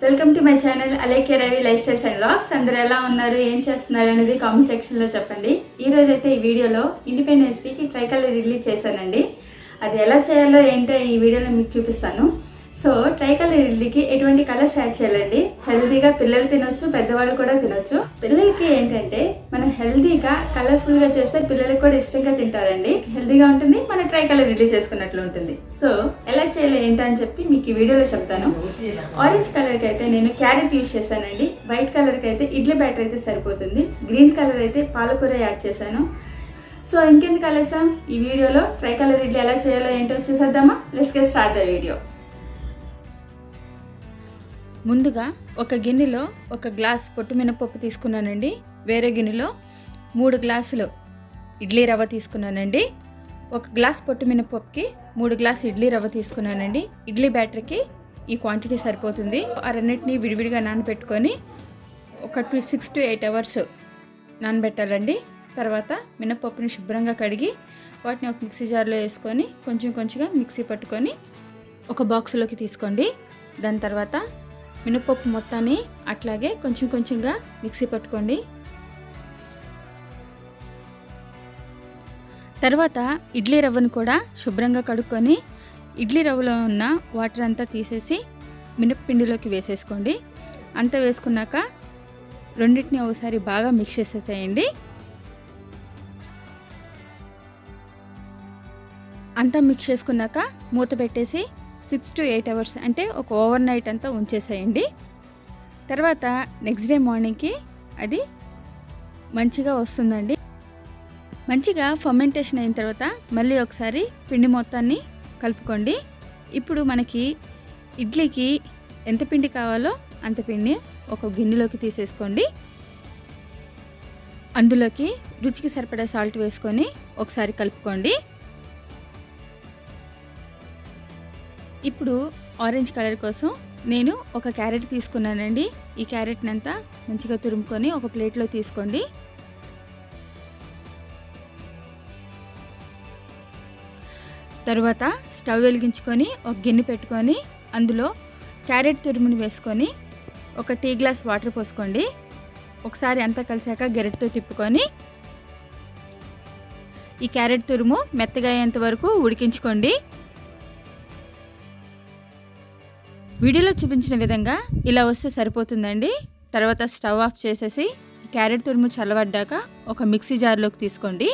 Welcome to my channel Alekhya Ravi life styles and vlogs. అందరూ ఎలా ఉన్నారు, ఏం చేస్తున్నారు అనేది కామెంట్ సెక్షన్లో చెప్పండి. ఈ రోజు అయితే ఈ వీడియోలో ఇండిపెండెన్స్ డేకి ట్రై కలర్ ఇడ్లీ చేశానండి. అది ఎలా చేయాలో ఏంటో ఈ వీడియోలో మీకు చూపిస్తాను. సో ట్రై కలర్ ఇడ్లీకి ఎటువంటి కలర్స్ యాడ్ చేయాలండి. హెల్తీగా పిల్లలు తినొచ్చు, పెద్దవాళ్ళు కూడా తినొచ్చు. పిల్లలకి ఏంటంటే మనం హెల్తీగా కలర్ఫుల్గా చేస్తే పిల్లలకి కూడా ఇష్టంగా తింటారండి. హెల్తీగా ఉంటుంది, మన ట్రై కలర్ ఇడ్లీ చేసుకున్నట్లు ఉంటుంది. సో ఎలా చేయాలో ఏంటో అని చెప్పి మీకు ఈ వీడియోలో చెప్తాను. ఆరెంజ్ కలర్కి అయితే నేను క్యారెట్ యూజ్ చేశానండి. వైట్ కలర్కి అయితే ఇడ్లీ బ్యాటర్ అయితే సరిపోతుంది. గ్రీన్ కలర్ అయితే పాలకూర యాడ్ చేశాను. సో ఇంకెందుకు ఆలస్యం, ఈ వీడియోలో ట్రై కలర్ ఇడ్లీ ఎలా చేయాలో ఏంటో చూసేద్దామా. Let's get start the video. ముందుగా ఒక గిన్నెలో 1 గ్లాస్ పొట్టు మినపప్పు తీసుకున్నానండి. వేరే గిన్నెలో 3 గ్లాసులు ఇడ్లీ రవ్వ తీసుకున్నానండి. 1 గ్లాస్ పొట్టు మినపప్పుకి 3 గ్లాస్ ఇడ్లీ రవ్వ తీసుకున్నానండి. ఇడ్లీ బ్యాటర్కి ఈ క్వాంటిటీ సరిపోతుంది. ఆ రెండింటిని విడివిడిగా నానబెట్టుకొని ఒక 6 to 8 అవర్స్ నానబెట్టాలండి. తర్వాత మినపప్పుని శుభ్రంగా కడిగి వాటిని ఒక మిక్సీ జార్లో వేసుకొని కొంచెం కొంచెంగా మిక్సీ పట్టుకొని ఒక బాక్స్లోకి తీసుకోండి. దాని తర్వాత మినపప్పు మొత్తాన్ని అట్లాగే కొంచెం కొంచెంగా మిక్సీ పట్టుకోండి. తర్వాత ఇడ్లీ రవ్వను కూడా శుభ్రంగా కడుక్కొని ఇడ్లీ రవ్వలో ఉన్న వాటర్ అంతా తీసేసి మినప్పిండిలోకి వేసేసుకోండి. అంతా వేసుకున్నాక రెండింటిని ఒకసారి బాగా మిక్స్ చేసేసేయండి. అంతా మిక్స్ చేసుకున్నాక మూత పెట్టేసి 6 to 8 అవర్స్ అంటే ఒక ఓవర్ నైట్ అంతా ఉంచేసేయండి. తర్వాత నెక్స్ట్ డే మార్నింగ్కి అది మంచిగా వస్తుందండి. మంచిగా ఫర్మెంటేషన్ అయిన తర్వాత మళ్ళీ ఒకసారి పిండి మొత్తాన్ని కలుపుకోండి. ఇప్పుడు మనకి ఇడ్లీకి ఎంత పిండి కావాలో అంత పిండి ఒక గిన్నెలోకి తీసేసుకోండి. అందులోకి రుచికి సరిపడా సాల్ట్ వేసుకొని ఒకసారి కలుపుకోండి. ఇప్పుడు ఆరెంజ్ కలర్ కోసం నేను ఒక క్యారెట్ తీసుకున్నానండి. ఈ క్యారెట్ని అంతా మంచిగా తురుముకొని ఒక ప్లేట్లో తీసుకోండి. తర్వాత స్టవ్ వెలిగించుకొని ఒక గిన్నె పెట్టుకొని అందులో క్యారెట్ తురుముని వేసుకొని ఒక టీ గ్లాస్ వాటర్ పోసుకోండి. ఒకసారి అంతా కలిసాక గరిటెతో తిప్పుకొని ఈ క్యారెట్ తురుము మెత్తగా అయ్యేంత వరకు ఉడికించుకోండి. వీడియోలో చూపించిన విధంగా ఇలా వస్తే సరిపోతుందండి. తర్వాత స్టవ్ ఆఫ్ చేసేసి క్యారెట్ తురుము చల్లబడ్డాక ఒక మిక్సీ జార్లోకి తీసుకోండి.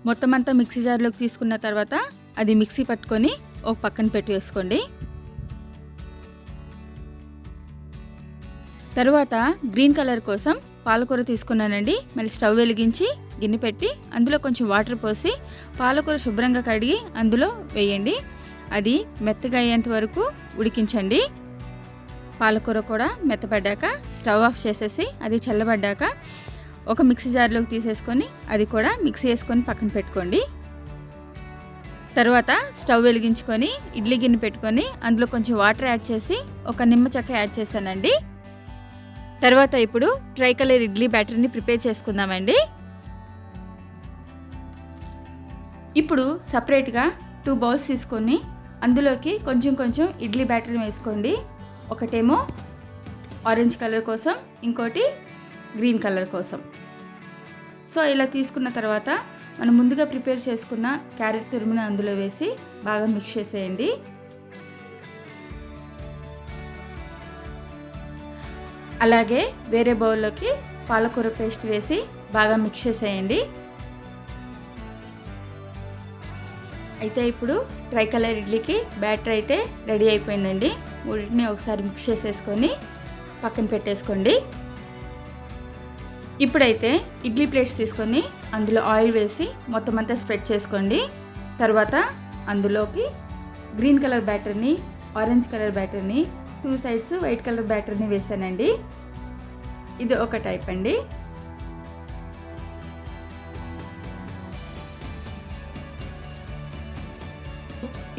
మొత్తం అంతా మిక్సీ జార్లోకి తీసుకున్న తర్వాత అది మిక్సీ పట్టుకొని ఒక పక్కన పెట్టి వేసుకోండి. తర్వాత గ్రీన్ కలర్ కోసం పాలకూర తీసుకున్నానండి. మళ్ళీ స్టవ్ వెలిగించి గిన్నె పెట్టి అందులో కొంచెం వాటర్ పోసి పాలకూర శుభ్రంగా కడిగి అందులో వేయండి. అది మెత్తగా అయ్యేంత వరకు ఉడికించండి. పాలకూర కూడా మెత్తపడ్డాక స్టవ్ ఆఫ్ చేసేసి అది చల్లబడ్డాక ఒక మిక్సీ జార్లోకి తీసేసుకొని అది కూడా మిక్సీ వేసుకొని పక్కన పెట్టుకోండి. తర్వాత స్టవ్ వెలిగించుకొని ఇడ్లీ గిన్నె పెట్టుకొని అందులో కొంచెం వాటర్ యాడ్ చేసి ఒక నిమ్మ చెక్క యాడ్ చేశానండి. తర్వాత ఇప్పుడు ట్రై కలర్ ఇడ్లీ బ్యాటర్ని ప్రిపేర్ చేసుకుందామండి. ఇప్పుడు సపరేట్గా 2 బౌల్స్ తీసుకొని అందులోకి కొంచెం కొంచెం ఇడ్లీ బ్యాటర్ని వేసుకోండి. ఒకటేమో ఆరెంజ్ కలర్ కోసం, ఇంకోటి గ్రీన్ కలర్ కోసం. సో ఇలా తీసుకున్న తర్వాత మనం ముందుగా ప్రిపేర్ చేసుకున్న క్యారెట్ తురుముని అందులో వేసి బాగా మిక్స్ చేసేయండి. అలాగే వేరే బౌల్లోకి పాలకూర పేస్ట్ వేసి బాగా మిక్స్ చేసేయండి. అయితే ఇప్పుడు ట్రై కలర్ ఇడ్లీకి బ్యాటర్ అయితే రెడీ అయిపోయిందండి. మూడింటిని ఒకసారి మిక్స్ చేసేసుకొని పక్కన పెట్టేసుకోండి. ఇప్పుడైతే ఇడ్లీ ప్లేట్స్ తీసుకొని అందులో ఆయిల్ వేసి మొత్తం అంతా స్ప్రెడ్ చేసుకోండి. తర్వాత అందులోకి గ్రీన్ కలర్ బ్యాటర్ని, ఆరెంజ్ కలర్ బ్యాటర్ని, 2 సైడ్స్ వైట్ కలర్ బ్యాటర్ని వేసానండి. ఇది ఒక టైప్ అండి.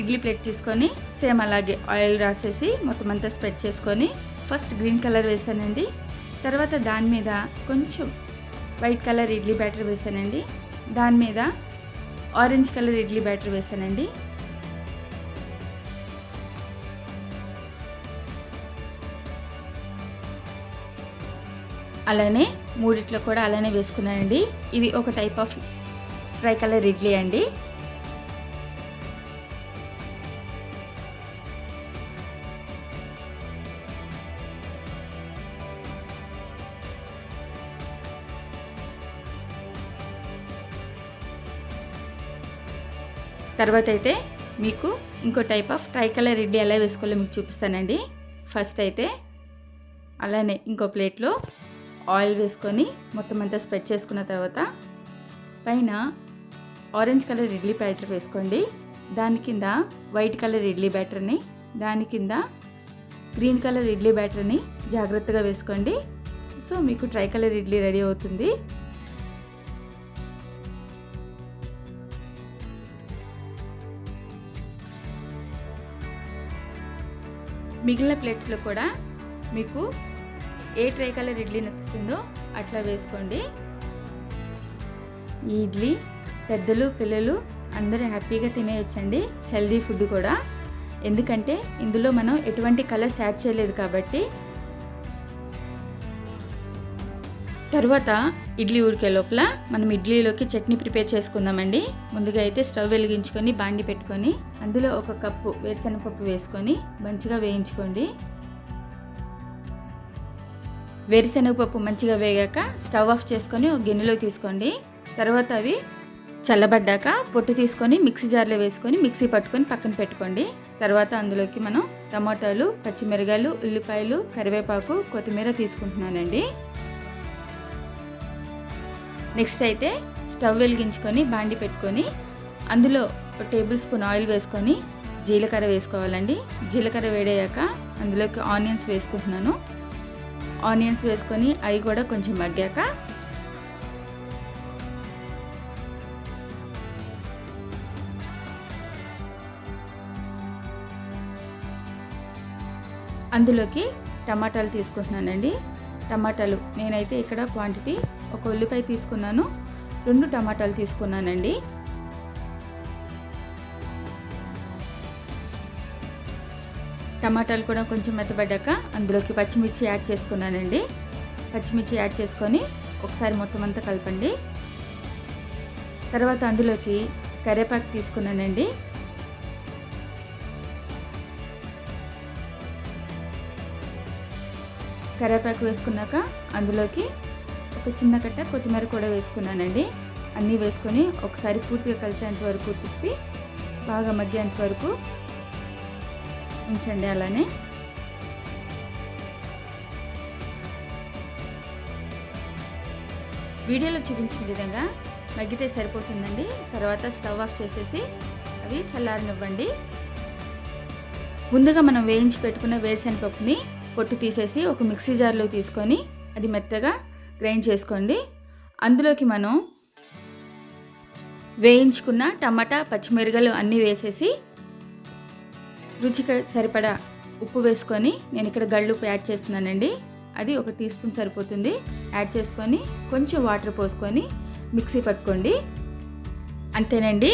ఇడ్లీ ప్లేట్ తీసుకొని సేమ్ అలాగే ఆయిల్ రాసేసి మొత్తం అంతా స్ప్రెడ్ చేసుకొని ఫస్ట్ గ్రీన్ కలర్ వేసానండి. తర్వాత దాని మీద కొంచెం వైట్ కలర్ ఇడ్లీ బ్యాటర్ వేసానండి. దాని మీద ఆరెంజ్ కలర్ ఇడ్లీ బ్యాటర్ వేసానండి. అలానే మూడిట్లో కూడా అలానే వేసుకున్నానండి. ఇది ఒక type of try colour idli అండి. తర్వాత అయితే మీకు ఇంకో type of try colour idli ఎలా వేసుకోవాలో మీకు చూపిస్తానండి. ఫస్ట్ అయితే అలానే ఇంకో ప్లేట్లో ఆయిల్ వేసుకొని మొత్తం అంతా స్ప్రెడ్ చేసుకున్న తర్వాత పైన ఆరెంజ్ కలర్ ఇడ్లీ బ్యాటర్ వేసుకోండి. దాని కింద వైట్ కలర్ ఇడ్లీ బ్యాటర్ని, దాని కింద గ్రీన్ కలర్ ఇడ్లీ బ్యాటర్ని జాగ్రత్తగా వేసుకోండి. సో మీకు ట్రై కలర్ ఇడ్లీ రెడీ అవుతుంది. మిగిలిన ప్లేట్స్లో కూడా మీకు ఏ ట్రై కలర్ ఇడ్లీ నచ్చుతుందో అట్లా వేసుకోండి. ఈ ఇడ్లీ పెద్దలు పిల్లలు అందరూ హ్యాపీగా తినేయొచ్చండి. హెల్దీ ఫుడ్ కూడా, ఎందుకంటే ఇందులో మనం ఎటువంటి కలర్స్ యాడ్ చేయలేదు కాబట్టి. తర్వాత ఇడ్లీ ఉడికే లోపల మనం ఇడ్లీలోకి చట్నీ ప్రిపేర్ చేసుకుందామండి. ముందుగా అయితే స్టవ్ వెలిగించుకొని బాండి పెట్టుకొని అందులో 1 కప్పు వేరుశనగపప్పు వేసుకొని మంచిగా వేయించుకోండి. వేరుశనగపప్పు మంచిగా వేగాక స్టవ్ ఆఫ్ చేసుకొని ఒక గిన్నెలో తీసుకోండి. తర్వాత అవి చల్లబడ్డాక పొట్టు తీసుకొని మిక్సీ జార్లో వేసుకొని మిక్సీ పట్టుకొని పక్కన పెట్టుకోండి. తర్వాత అందులోకి మనం టమాటాలు, పచ్చిమిరకాయలు, ఉల్లిపాయలు, కరివేపాకు, కొత్తిమీర తీసుకుంటున్నానండి. నెక్స్ట్ అయితే స్టవ్ వెలిగించుకొని బాండి పెట్టుకొని అందులో 1 టేబుల్ స్పూన్ ఆయిల్ వేసుకొని జీలకర్ర వేసుకోవాలండి. జీలకర్ర వేడయ్యాక అందులోకి ఆనియన్స్ వేసుకుంటున్నాను. ఆనియన్స్ వేసుకొని అవి కూడా కొంచెం మగ్గాక అందులోకి టమాటాలు తీసుకుంటున్నానండి. టమాటాలు నేనైతే ఇక్కడ క్వాంటిటీ 1 ఉల్లిపాయ తీసుకున్నాను, 2 టమాటాలు తీసుకున్నానండి. టమాటాలు కూడా కొంచెం మెత్తబడ్డాక అందులోకి పచ్చిమిర్చి యాడ్ చేసుకున్నానండి. పచ్చిమిర్చి యాడ్ చేసుకొని ఒకసారి మొత్తం అంతా కలపండి. తర్వాత అందులోకి కరివేపాకు తీసుకున్నానండి. కరివేపాకు వేసుకున్నాక అందులోకి ఒక చిన్న కట్ట కొత్తిమీర కూడా వేసుకున్నానండి. అన్నీ వేసుకొని ఒకసారి పూర్తిగా కలిసేంత వరకు తిప్పి బాగా మగ్గేంత వరకు ఉంచండి. అలానే వీడియోలో చూపించిన విధంగా మగ్గితే సరిపోతుందండి. తర్వాత స్టవ్ ఆఫ్ చేసేసి అవి చల్లారనివ్వండి. ముందుగా మనం వేయించి పెట్టుకున్న వేరుశనగపప్పుని పొట్టు తీసేసి ఒక మిక్సీ జార్లో తీసుకొని అది మెత్తగా గ్రైండ్ చేసుకోండి. అందులోకి మనం వేయించుకున్న టమాటా, పచ్చిమిరపకాయలు అన్నీ వేసేసి రుచికి సరిపడా ఉప్పు వేసుకొని నేను ఇక్కడ గళ్ళుప్పు యాడ్ చేస్తున్నానండి. అది 1 టీ స్పూన్ సరిపోతుంది. యాడ్ చేసుకొని కొంచెం వాటర్ పోసుకొని మిక్సీ పట్టుకోండి. అంతేనండి,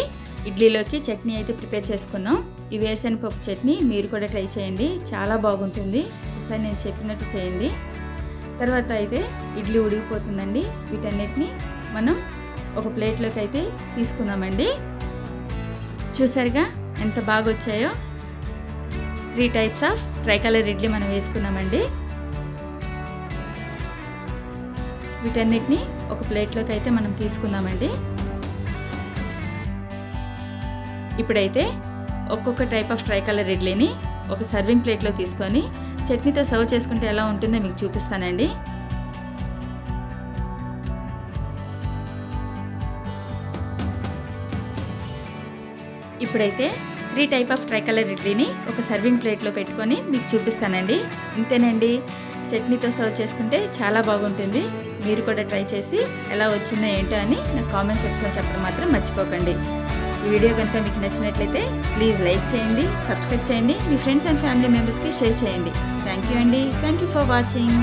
ఇడ్లీలోకి చట్నీ అయితే ప్రిపేర్ చేసుకున్నాం. ఈ వేరుశనగపప్పు చట్నీ మీరు కూడా ట్రై చేయండి, చాలా బాగుంటుంది. ఒకసారి నేను చెప్పినట్టు చేయండి. తర్వాత అయితే ఇడ్లీ ఉడికిపోతుందండి. వీటన్నిటిని మనం ఒక ప్లేట్లోకి అయితే తీసుకుందామండి. చూసారుగా ఎంత బాగా వచ్చాయో. 3 types of try colour idli మనం వేసుకున్నామండి. వీటన్నిటిని ఒక ప్లేట్లోకి అయితే మనం తీసుకుందామండి. ఇప్పుడైతే ఒక్కొక్క టైప్ ఆఫ్ ట్రై కలర్ ఇడ్లీని ఒక సర్వింగ్ ప్లేట్లో తీసుకొని చట్నీతో సర్వ్ చేసుకుంటే ఎలా ఉంటుందో మీకు చూపిస్తానండి. ఇప్పుడైతే 3 టైప్ ఆఫ్ ట్రై కలర్ ఇడ్లీని ఒక సర్వింగ్ ప్లేట్లో పెట్టుకొని మీకు చూపిస్తానండి. ఇంతేనండి, చట్నీతో సర్వ్ చేసుకుంటే చాలా బాగుంటుంది. మీరు కూడా ట్రై చేసి ఎలా వచ్చిందో ఏంటో అని నాకు కామెంట్ సెక్షన్లో చెప్పడం మాత్రం మర్చిపోకండి. ఈ వీడియో కనుక మీకు నచ్చినట్లయితే ప్లీజ్ లైక్ చేయండి, సబ్స్క్రైబ్ చేయండి, మీ ఫ్రెండ్స్ అండ్ ఫ్యామిలీ మెంబర్స్కి షేర్ చేయండి. థ్యాంక్ యూ అండి. Thank you for watching.